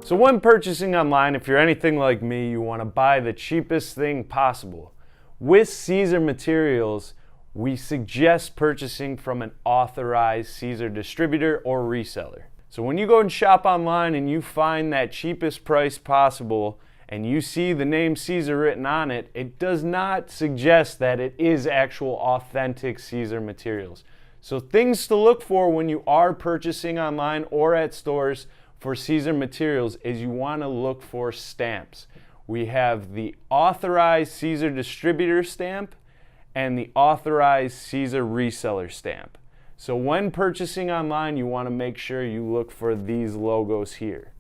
So when purchasing online, if you're anything like me, you want to buy the cheapest thing possible. With Siser materials, we suggest purchasing from an authorized Siser distributor or reseller. So when you go and shop online and you find that cheapest price possible and you see the name Siser written on it, it does not suggest that it is actual authentic Siser materials. So things to look for when you are purchasing online or at stores for Siser materials is you want to look for stamps. We have the Authorized Siser Distributor stamp and the Authorized Siser Reseller stamp. So when purchasing online, you want to make sure you look for these logos here.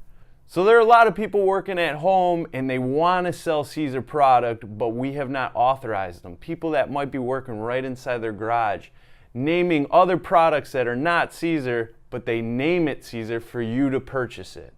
So there are a lot of people working at home and they want to sell Siser product, but we have not authorized them. People that might be working right inside their garage, naming other products that are not Siser, but they name it Siser for you to purchase it.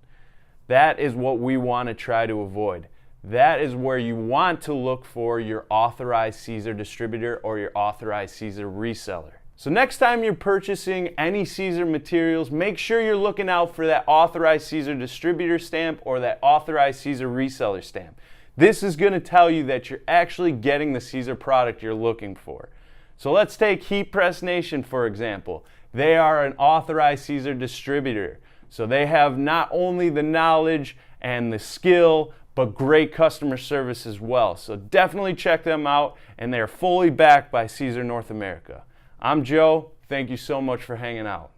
That is what we want to try to avoid. That is where you want to look for your authorized Siser distributor or your authorized Siser reseller. So next time you're purchasing any Siser materials, make sure you're looking out for that authorized Siser distributor stamp or that authorized Siser reseller stamp. This is going to tell you that you're actually getting the Siser product you're looking for. So let's take Heat Press Nation for example. They are an authorized Siser distributor. So they have not only the knowledge and the skill, but great customer service as well. So definitely check them out, and they're fully backed by Siser North America. I'm Joe. Thank you so much for hanging out.